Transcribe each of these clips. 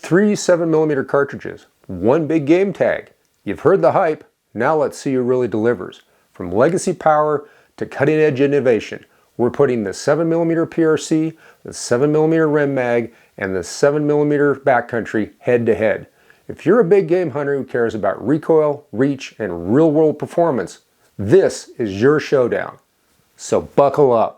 3 7mm cartridges, one big game tag. You've heard the hype, now let's see who really delivers. From legacy power to cutting edge innovation, we're putting the 7mm PRC, the 7mm Rem Mag, and the 7mm Backcountry head to head. If you're a big game hunter who cares about recoil, reach, and real world performance, this is your showdown. So buckle up.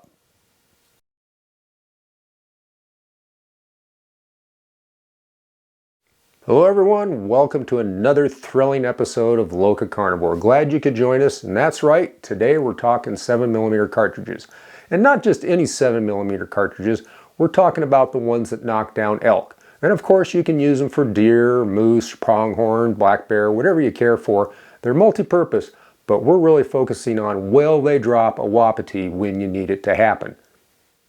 Hello everyone, welcome to another thrilling episode of LocaCarnivore. Glad you could join us, and that's right, today we're talking 7mm cartridges. And not just any 7mm cartridges, we're talking about the ones that knock down elk. And of course you can use them for deer, moose, pronghorn, black bear, whatever you care for. They're multi-purpose, but we're really focusing on will they drop a wapiti when you need it to happen.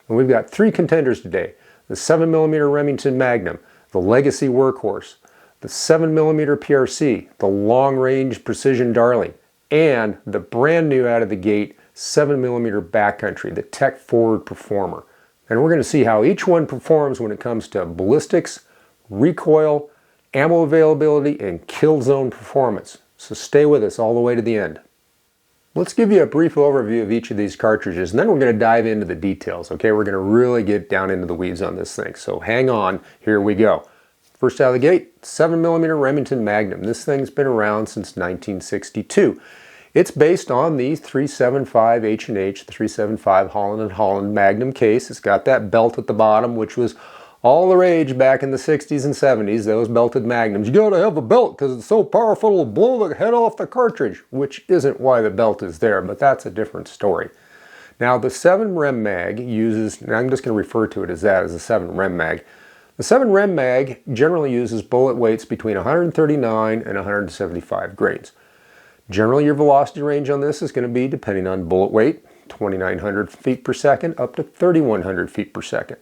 And we've got three contenders today: the 7mm Remington Magnum, the legacy workhorse, the 7mm PRC, the long-range precision darling, and the brand new out of the gate 7mm Backcountry, the tech-forward performer. And we're going to see how each one performs when it comes to ballistics, recoil, ammo availability, and kill zone performance. So stay with us all the way to the end. Let's give you a brief overview of each of these cartridges, and then we're going to dive into the details. Okay, we're going to really get down into the weeds on this thing. So hang on, here we go. First out of the gate, 7mm Remington Magnum. This thing's been around since 1962. It's based on the 375 H&H, 375 Holland & Holland Magnum case. It's got that belt at the bottom, which was all the rage back in the 60s and 70s, those belted Magnums. You gotta have a belt because it's so powerful it'll blow the head off the cartridge, which isn't why the belt is there, but that's a different story. Now the 7 Rem Mag uses, and I'm just going to refer to it as that, as a 7 Rem Mag. The 7 Rem Mag generally uses bullet weights between 139 and 175 grains. Generally, your velocity range on this is going to be, depending on bullet weight, 2,900 feet per second up to 3,100 feet per second.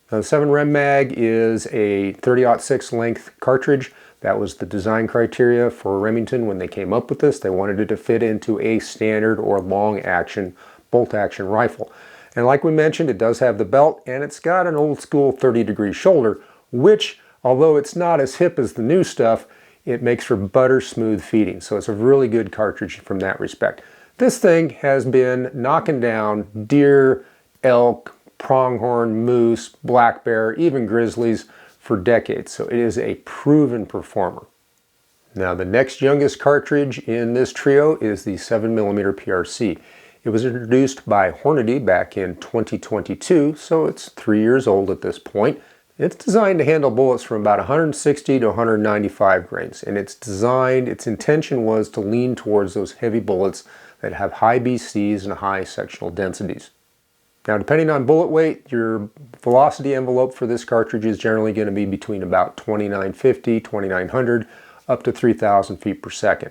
Now, the 7 Rem Mag is a 30-06 length cartridge. That was the design criteria for Remington when they came up with this. They wanted it to fit into a standard or long action, bolt action rifle. And like we mentioned, it does have the belt, and it's got an old school 30-degree shoulder, which, although it's not as hip as the new stuff, it makes for butter smooth feeding. So it's a really good cartridge from that respect. This thing has been knocking down deer, elk, pronghorn, moose, black bear, even grizzlies for decades. So it is a proven performer. Now the next youngest cartridge in this trio is the 7mm PRC. It was introduced by Hornady back in 2022, so it's 3 years old at this point. It's designed to handle bullets from about 160 to 195 grains, and its intention was to lean towards those heavy bullets that have high BCs and high sectional densities. Now, depending on bullet weight, your velocity envelope for this cartridge is generally going to be between about 2,950, 2,900, up to 3,000 feet per second.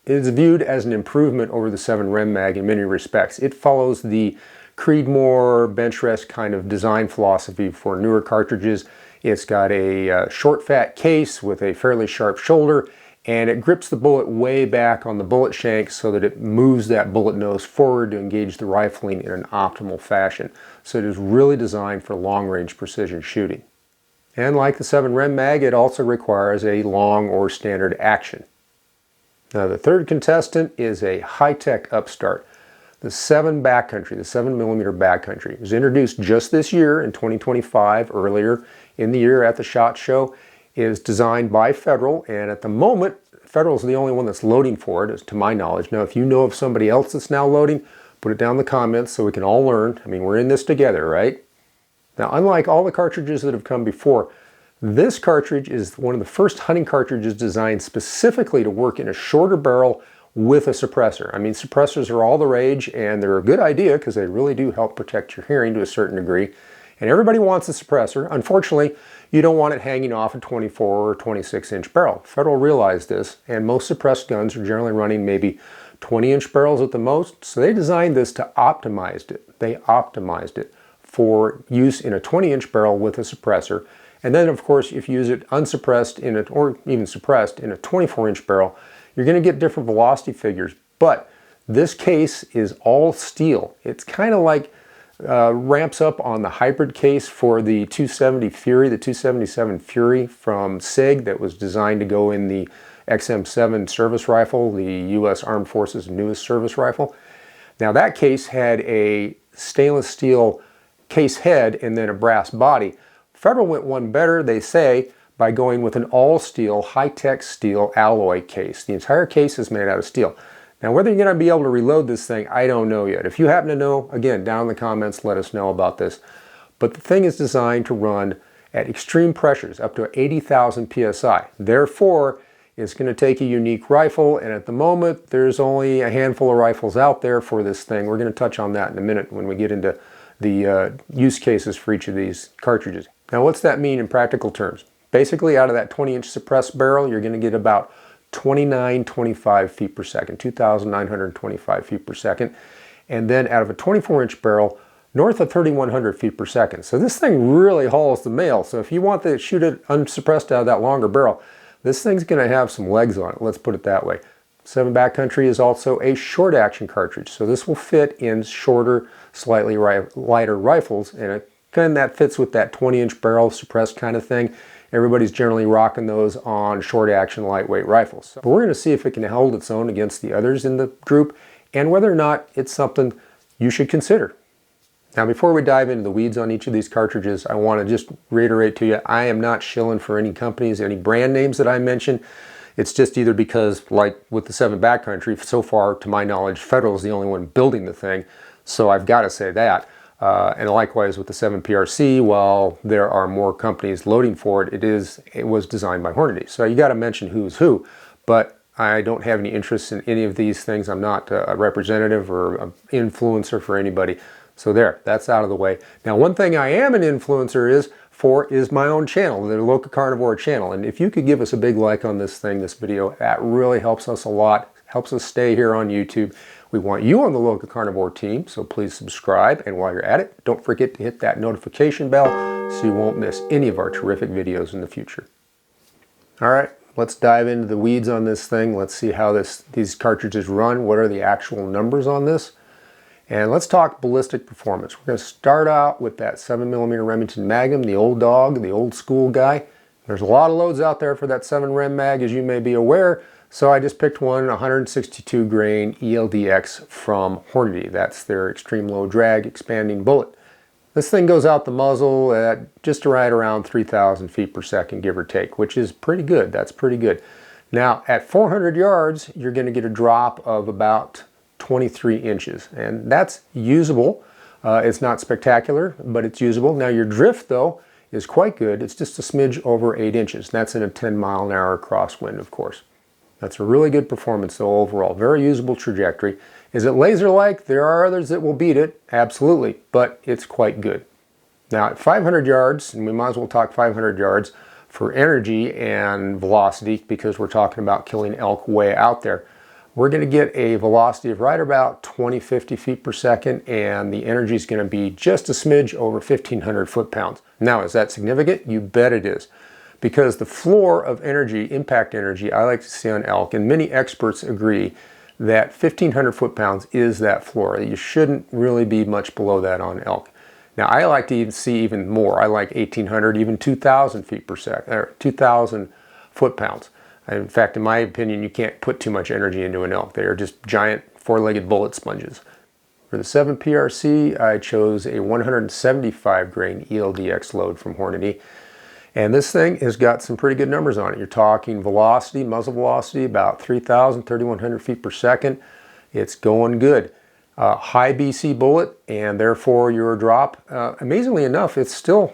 It is viewed as an improvement over the 7 Rem Mag in many respects. It follows the Creedmoor bench rest kind of design philosophy for newer cartridges. It's got a short fat case with a fairly sharp shoulder, and it grips the bullet way back on the bullet shank so that it moves that bullet nose forward to engage the rifling in an optimal fashion. So it is really designed for long-range precision shooting. And like the 7 Rem Mag, it also requires a long or standard action. Now the third contestant is a high-tech upstart. The 7 Backcountry, the 7mm Backcountry, was introduced just this year in 2025, earlier in the year at the SHOT Show. It is designed by Federal, and at the moment, Federal is the only one that's loading for it, to my knowledge. Now, if you know of somebody else that's now loading, put it down in the comments so we can all learn. I mean, we're in this together, right? Now, unlike all the cartridges that have come before, this cartridge is one of the first hunting cartridges designed specifically to work in a shorter barrel with a suppressor. I mean, suppressors are all the rage, and they're a good idea because they really do help protect your hearing to a certain degree. And everybody wants a suppressor. Unfortunately, you don't want it hanging off a 24 or 26-inch barrel. Federal realized this, and most suppressed guns are generally running maybe 20-inch barrels at the most. So they designed this to optimize it. They optimized it for use in a 20-inch barrel with a suppressor. And then, of course, if you use it unsuppressed or even suppressed in a 24-inch barrel, you're going to get different velocity figures. But this case is all steel. It's kind of like ramps up on the hybrid case for the 270 Fury, the 277 Fury from SIG that was designed to go in the XM7 service rifle, the U.S. Armed Forces' newest service rifle. Now that case had a stainless steel case head and then a brass body. Federal went one better, they say, by going with an all-steel, high-tech steel alloy case. The entire case is made out of steel. Now, whether you're going to be able to reload this thing, I don't know yet. If you happen to know, again, down in the comments, let us know about this. But the thing is designed to run at extreme pressures, up to 80,000 psi. Therefore, it's going to take a unique rifle, and at the moment, there's only a handful of rifles out there for this thing. We're going to touch on that in a minute when we get into the use cases for each of these cartridges. Now, what's that mean in practical terms? Basically, out of that 20-inch suppressed barrel, you're going to get about 2925 feet per second, 2,925 feet per second. And then out of a 24-inch barrel, north of 3,100 feet per second. So this thing really hauls the mail. So if you want to shoot it unsuppressed out of that longer barrel, this thing's going to have some legs on it, let's put it that way. 7 Backcountry is also a short action cartridge. So this will fit in shorter, slightly lighter rifles. And again, that fits with that 20-inch barrel suppressed kind of thing. Everybody's generally rocking those on short action lightweight rifles. But we're going to see if it can hold its own against the others in the group and whether or not it's something you should consider. Now, before we dive into the weeds on each of these cartridges, I want to just reiterate to you, I am not shilling for any companies, any brand names that I mention. It's just either because, like with the 7 Backcountry, so far, to my knowledge, Federal is the only one building the thing, so I've got to say that. And likewise with the 7 PRC, while there are more companies loading for it, it was designed by Hornady. So you got to mention who's who, but I don't have any interest in any of these things. I'm not a representative or an influencer for anybody. So there, that's out of the way. Now, one thing I am an influencer is my own channel, the LocaCarnivore channel. And if you could give us a big like on this video, that really helps us a lot, helps us stay here on YouTube. We want you on the LocaCarnivore team, so please subscribe. And while you're at it, don't forget to hit that notification bell so you won't miss any of our terrific videos in the future. All right, let's dive into the weeds on this thing. Let's see how these cartridges run. What are the actual numbers on this? And let's talk ballistic performance. We're going to start out with that 7mm Remington Magnum, the old dog, the old school guy. There's a lot of loads out there for that 7 Rem Mag, as you may be aware. So I just picked one, 162 grain ELDX from Hornady. That's their extreme low drag expanding bullet. This thing goes out the muzzle at just right around 3,000 feet per second, give or take, which is pretty good. That's pretty good. Now, at 400 yards, you're going to get a drop of about 23 inches, and that's usable. It's not spectacular, but it's usable. Now, your drift, though, is quite good. It's just a smidge over 8 inches. That's in a 10-mile-an-hour crosswind, of course. That's a really good performance, though, overall. Very usable trajectory. Is it laser-like? There are others that will beat it, absolutely, but it's quite good. Now, at 500 yards, and we might as well talk 500 yards for energy and velocity because we're talking about killing elk way out there, we're going to get a velocity of right about 20-50 feet per second, and the energy is going to be just a smidge over 1,500 foot-pounds. Now, is that significant? You bet it is. Because the floor of energy, impact energy, I like to see on elk, and many experts agree that 1,500 foot-pounds is that floor. You shouldn't really be much below that on elk. Now, I like to even see even more. I like 1,800, even 2,000 feet per second, or 2,000 foot-pounds. In fact, in my opinion, you can't put too much energy into an elk. They are just giant four-legged bullet sponges. For the 7 PRC, I chose a 175 grain ELDX load from Hornady. And this thing has got some pretty good numbers on it. You're talking velocity, muzzle velocity, about 3,000, 3,100 feet per second. It's going good. High BC bullet, and therefore your drop, amazingly enough, it's still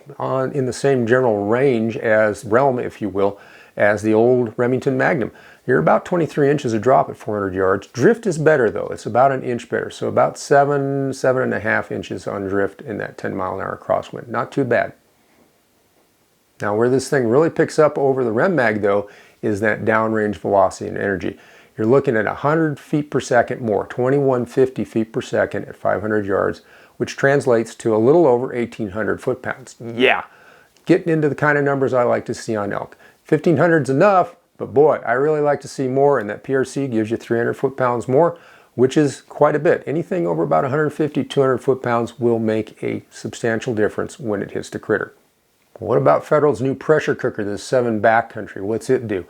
in the same general range as realm, if you will, as the old Remington Magnum. You're about 23 inches of drop at 400 yards. Drift is better, though. It's about an inch better. So about 7.5 inches on drift in that 10-mile-an-hour crosswind. Not too bad. Now, where this thing really picks up over the Rem Mag, though, is that downrange velocity and energy. You're looking at 100 feet per second more, 2150 feet per second at 500 yards, which translates to a little over 1,800 foot-pounds. Yeah, getting into the kind of numbers I like to see on elk. 1,500 is enough, but boy, I really like to see more, and that PRC gives you 300 foot-pounds more. which is quite a bit. Anything over about 150, 200 foot-pounds will make a substantial difference when it hits the critter. What about Federal's new pressure cooker, the 7 Backcountry? What's it do?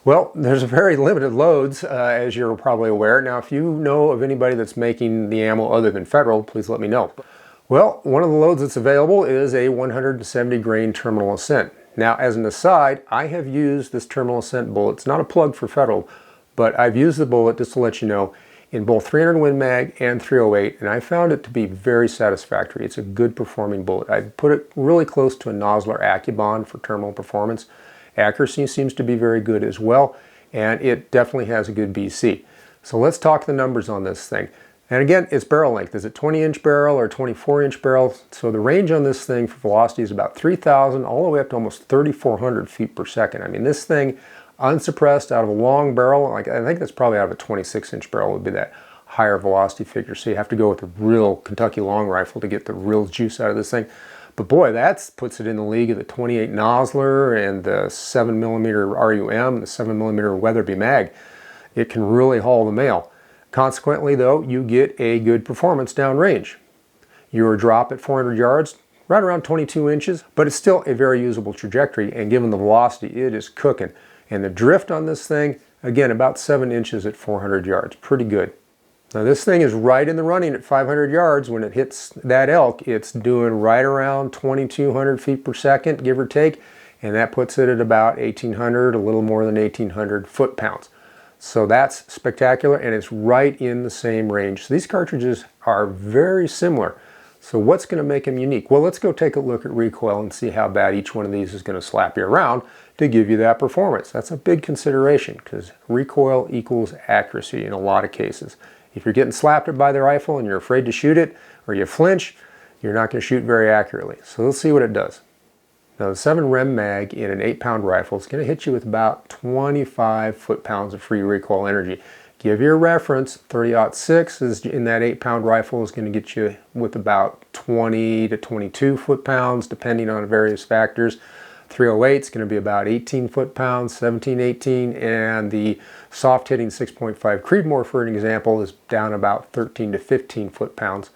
Well, there's very limited loads, as you're probably aware. Now, if you know of anybody that's making the ammo other than Federal, please let me know. Well, one of the loads that's available is a 170 grain terminal ascent. Now, as an aside, I have used this terminal ascent bullet. It's not a plug for Federal, but I've used the bullet, just to let you know, in both 300 Win Mag and 308, and I found it to be very satisfactory. It's a good performing bullet. I put it really close to a Nosler AccuBond for terminal performance. Accuracy seems to be very good as well, and it definitely has a good BC. So let's talk the numbers on this thing. And again, it's barrel length. Is it 20-inch barrel or 24-inch barrel? So the range on this thing for velocity is about 3,000 all the way up to almost 3,400 feet per second. I mean, this thing, unsuppressed out of a long barrel, like I think that's probably out of a 26-inch barrel would be that higher velocity figure. So you have to go with a real Kentucky long rifle to get the real juice out of this thing. But boy, that puts it in the league of the 28 Nosler and the 7mm RUM, the 7mm Weatherby Mag. It can really haul the mail. Consequently, though, you get a good performance downrange. Your drop at 400 yards, right around 22 inches, but it's still a very usable trajectory, and given the velocity, it is cooking. And the drift on this thing, again, about 7 inches at 400 yards. Pretty good. Now this thing is right in the running at 500 yards. When it hits that elk, it's doing right around 2,200 feet per second, give or take, and that puts it at about 1,800, a little more than 1,800 foot-pounds. So that's spectacular, and it's right in the same range. So these cartridges are very similar. So what's going to make them unique? Well, let's go take a look at recoil and see how bad each one of these is going to slap you around to give you that performance. That's a big consideration because recoil equals accuracy in a lot of cases. If you're getting slapped by the rifle and you're afraid to shoot it, or you flinch, you're not going to shoot very accurately. So let's see what it does. Now the 7 Rem Mag in an 8-pound rifle is going to hit you with about 25 foot-pounds of free recoil energy. Give you a reference, 30-06 is in that 8-pound rifle is going to get you with about 20 to 22 foot-pounds depending on various factors. 308 is going to be about 18 foot-pounds, 17, 18, and the soft-hitting 6.5 Creedmoor, for an example, is down about 13 to 15 foot-pounds.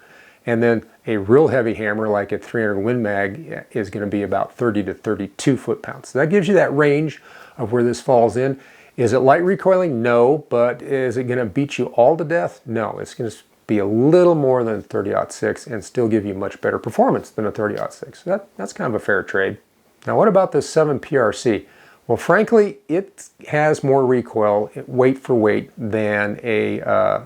And then a real heavy hammer like a 300 Win Mag is going to be about 30 to 32 foot-pounds. So that gives you that range of where this falls in. Is it light recoiling? No, but is it going to beat you all to death? No, it's going to be a little more than 30-06 and still give you much better performance than a 30-06. So that's kind of a fair trade. Now what about this 7 PRC? Well, frankly, it has more recoil, weight for weight, than the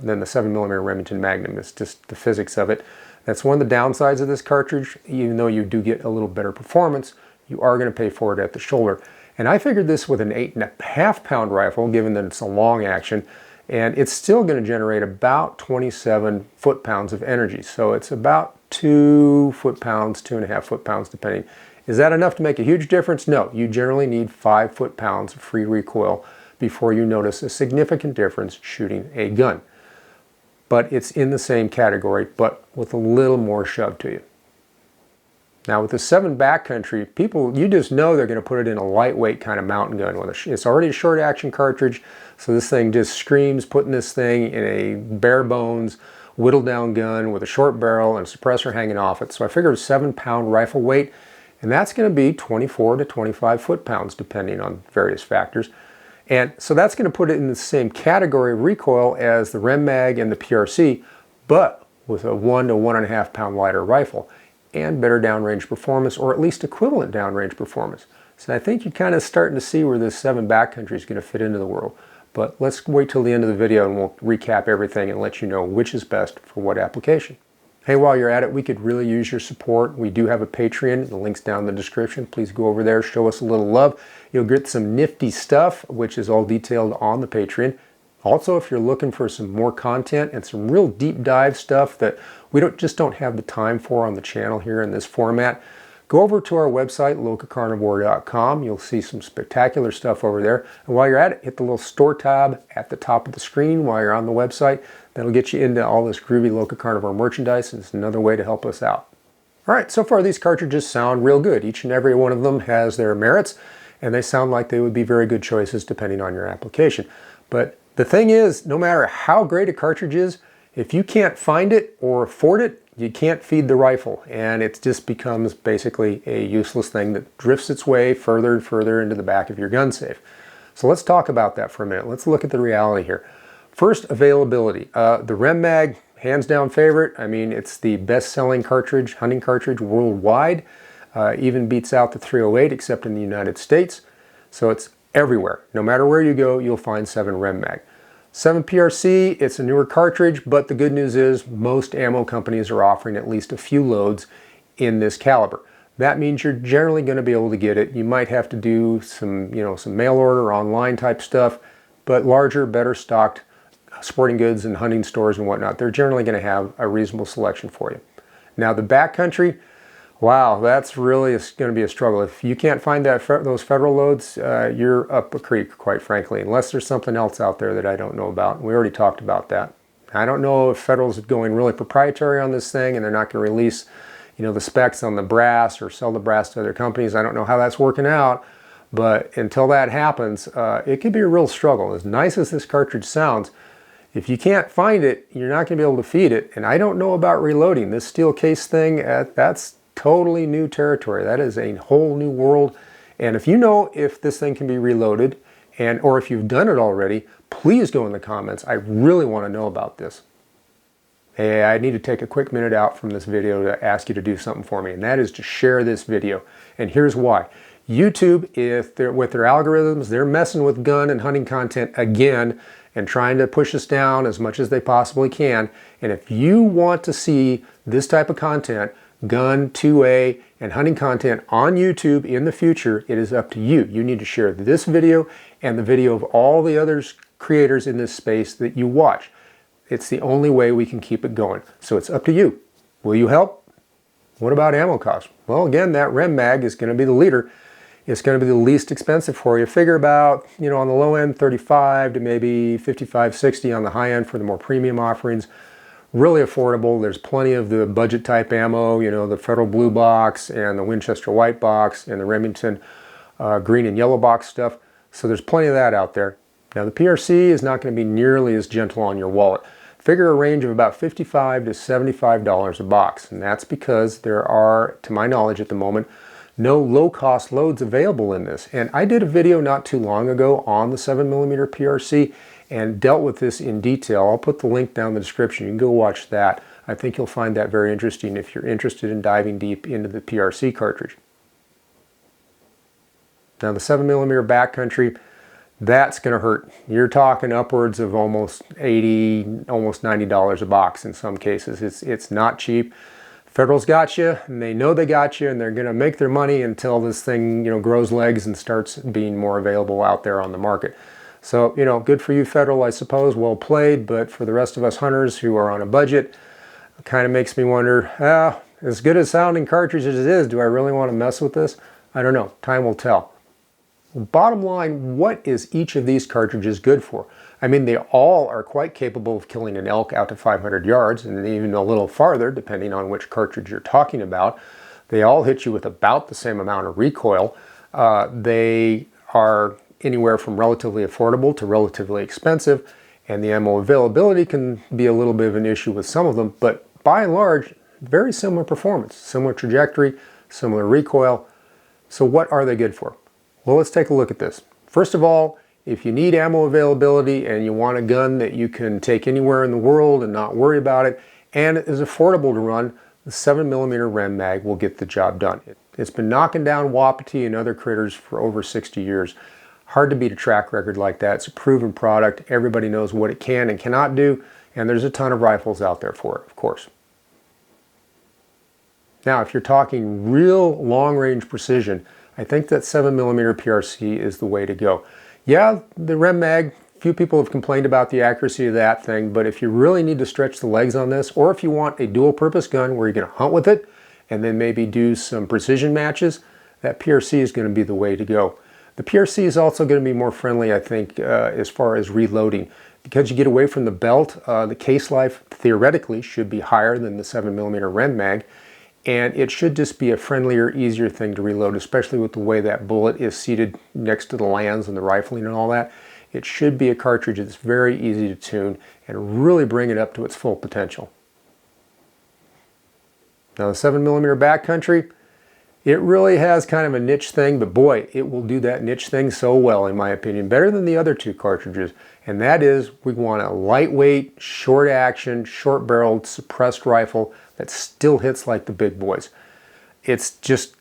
7mm Remington Magnum. It's just the physics of it. That's one of the downsides of this cartridge. Even though you do get a little better performance, you are going to pay for it at the shoulder. And I figured this with an 8.5-pound rifle, given that it's a long action, and it's still going to generate about 27 foot-pounds of energy. So it's about 2 foot-pounds, 2.5 foot-pounds, depending. Is that enough to make a huge difference? No, you generally need 5 foot-pounds of free recoil before you notice a significant difference shooting a gun. But it's in the same category, but with a little more shove to you. Now with the 7 Backcountry, people, you just know they're going to put it in a lightweight kind of mountain gun. It's already a short action cartridge, so this thing just screams putting this thing in a bare bones, whittled down gun with a short barrel and a suppressor hanging off it. So I figured a 7-pound rifle weight, and that's going to be 24 to 25 foot-pounds depending on various factors. And so that's going to put it in the same category of recoil as the Rem Mag and the PRC, but with a 1 to 1.5 pound lighter rifle and better downrange performance, or at least equivalent downrange performance. So I think you're kind of starting to see where this 7 Backcountry is going to fit into the world. But let's wait till the end of the video and we'll recap everything and let you know which is best for what application. Hey, while you're at it, we could really use your support. We do have a Patreon. The link's down in the description. Please go over there, show us a little love. You'll get some nifty stuff, which is all detailed on the Patreon. Also, if you're looking for some more content and some real deep dive stuff that we just don't have the time for on the channel here in this format, go over to our website, LocaCarnivore.com. You'll see some spectacular stuff over there. And while you're at it, hit the little store tab at the top of the screen while you're on the website. That'll get you into all this groovy LocaCarnivore merchandise, and it's another way to help us out. All right, so far these cartridges sound real good. Each and every one of them has their merits, and they sound like they would be very good choices depending on your application. But the thing is, no matter how great a cartridge is, If you can't find it or afford it, you can't feed the rifle, and it just becomes basically a useless thing that drifts its way further and further into the back of your gun safe. So let's talk about that for a minute. Let's look at the reality here. First, availability. The Rem Mag, hands down favorite. I mean, it's the best-selling cartridge, hunting cartridge worldwide. Even beats out the 308, except in the United States. So it's everywhere. No matter where you go, you'll find 7 Rem Mag. 7 PRC, it's a newer cartridge, but the good news is most ammo companies are offering at least a few loads in this caliber. That means you're generally going to be able to get it. You might have to do some, some mail order, online type stuff, but larger, better stocked sporting goods and hunting stores and whatnot, they're generally going to have a reasonable selection for you. Now the backcountry, wow, that's really going to be a struggle. If you can't find those federal loads, you're up a creek, quite frankly, unless there's something else out there that I don't know about. We already talked about that. I don't know if Federal's going really proprietary on this thing and they're not going to release, the specs on the brass or sell the brass to other companies. I don't know how that's working out, but until that happens, it could be a real struggle. As nice as this cartridge sounds, if you can't find it, you're not going to be able to feed it. And I don't know about reloading. This steel case thing, that's totally new territory. That is a whole new world. And if you know if this thing can be reloaded, or if you've done it already, please go in the comments. I really want to know about this. Hey, I need to take a quick minute out from this video to ask you to do something for me, and that is to share this video. And here's why. YouTube, with their algorithms, they're messing with gun and hunting content again and trying to push us down as much as they possibly can. And if you want to see this type of content, gun, 2A, and hunting content on YouTube in the future, it is up to you. You need to share this video and the video of all the other creators in this space that you watch. It's the only way we can keep it going. So it's up to you. Will you help? What about ammo costs? Well, again, that Rem Mag is going to be the leader. It's going to be the least expensive for you. Figure about, on the low end, 35 to maybe 55, 60 on the high end for the more premium offerings. Really affordable. There's plenty of the budget type ammo, the Federal Blue box and the Winchester White box and the Remington green and yellow box stuff. So there's plenty of that out there. Now the PRC is not going to be nearly as gentle on your wallet. Figure a range of about $55 to $75 a box, and that's because there are, to my knowledge at the moment, no low-cost loads available in this. And I did a video not too long ago on the 7mm PRC and dealt with this in detail. I'll put the link down in the description. You can go watch that. I think you'll find that very interesting if you're interested in diving deep into the PRC cartridge. Now the 7mm backcountry, that's going to hurt. You're talking upwards of almost $80, almost $90 a box in some cases. It's not cheap. Federal's got you, and they know they got you, and they're going to make their money until this thing, grows legs and starts being more available out there on the market. So, good for you, Federal, I suppose. Well played, but for the rest of us hunters who are on a budget, it kind of makes me wonder, as good as sounding cartridge as it is, do I really want to mess with this? I don't know. Time will tell. Bottom line, what is each of these cartridges good for? I mean, they all are quite capable of killing an elk out to 500 yards and even a little farther, depending on which cartridge you're talking about. They all hit you with about the same amount of recoil. They are anywhere from relatively affordable to relatively expensive, and the ammo availability can be a little bit of an issue with some of them, but by and large, very similar performance, similar trajectory, similar recoil. So what are they good for? Well, let's take a look at this. First of all, if you need ammo availability and you want a gun that you can take anywhere in the world and not worry about it, and it is affordable to run, the 7mm Rem Mag will get the job done. It's been knocking down Wapiti and other critters for over 60 years. Hard to beat a track record like that. It's a proven product. Everybody knows what it can and cannot do, and there's a ton of rifles out there for it, of course. Now, if you're talking real long-range precision, I think that 7mm PRC is the way to go. Yeah, the Rem Mag, few people have complained about the accuracy of that thing, but if you really need to stretch the legs on this, or if you want a dual-purpose gun where you're going to hunt with it and then maybe do some precision matches, that PRC is going to be the way to go. The PRC is also going to be more friendly, I think, as far as reloading. Because you get away from the belt, the case life theoretically should be higher than the 7mm Rem Mag, and it should just be a friendlier, easier thing to reload, especially with the way that bullet is seated next to the lands and the rifling and all that. it should be a cartridge that's very easy to tune and really bring it up to its full potential. Now the 7mm Backcountry, it really has kind of a niche thing, but boy, it will do that niche thing so well, in my opinion, better than the other two cartridges. And that is, we want a lightweight, short action, short barreled, suppressed rifle that still hits like the big boys. It's just,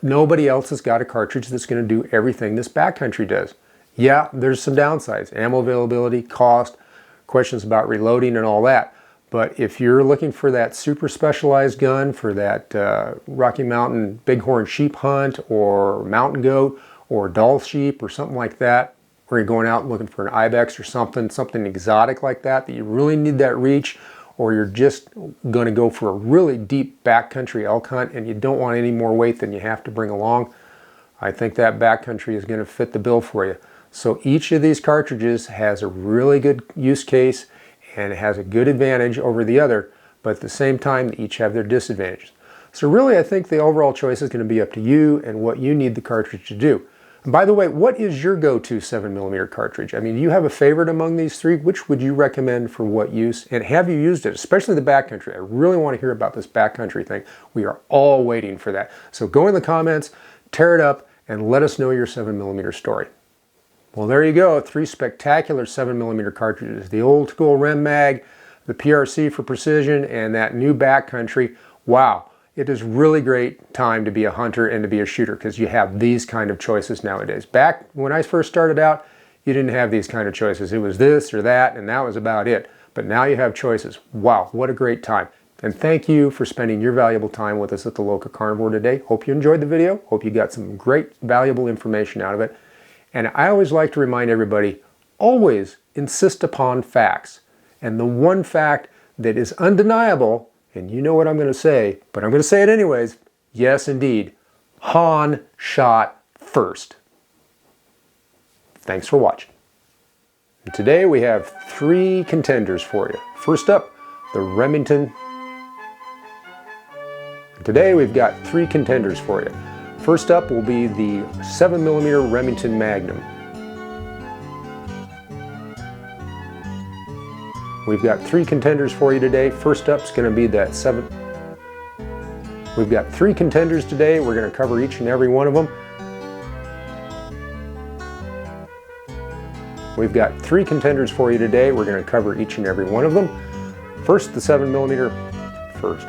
nobody else has got a cartridge that's going to do everything this Backcountry does. Yeah, there's some downsides, ammo availability, cost, questions about reloading and all that. But if you're looking for that super specialized gun for that Rocky Mountain bighorn sheep hunt or mountain goat or Dall sheep or something like that, or you're going out looking for an ibex or something exotic like that you really need that reach, or you're just going to go for a really deep backcountry elk hunt and you don't want any more weight than you have to bring along, I think that Backcountry is going to fit the bill for you. So each of these cartridges has a really good use case and it has a good advantage over the other, but at the same time, they each have their disadvantages. So really, I think the overall choice is going to be up to you and what you need the cartridge to do. And by the way, what is your go-to 7mm cartridge? I mean, do you have a favorite among these three? Which would you recommend for what use? And have you used it, especially the Backcountry? I really want to hear about this Backcountry thing. We are all waiting for that. So go in the comments, tear it up, and let us know your 7mm story. Well, there you go, 3 spectacular 7mm cartridges. The old school Rem Mag, the PRC for precision, and that new Backcountry. Wow, it is really great time to be a hunter and to be a shooter because you have these kind of choices nowadays. Back when I first started out, you didn't have these kind of choices. It was this or that, and that was about it. But now you have choices. Wow, what a great time. And thank you for spending your valuable time with us at the LocaCarnivore today. Hope you enjoyed the video. Hope you got some great, valuable information out of it. And I always like to remind everybody, always insist upon facts. And the one fact that is undeniable, and you know what I'm going to say, but I'm going to say it anyways, yes indeed, Han shot first. Thanks for watching. And today we have 3 contenders for you. First up, the Remington. Today we've got 3 contenders for you. First up will be the 7mm Remington Magnum. We've got 3 contenders for you today. First up is going to be that We've got 3 contenders today. We're going to cover each and every one of them. We've got 3 contenders for you today. We're going to cover each and every one of them. First, the 7mm first.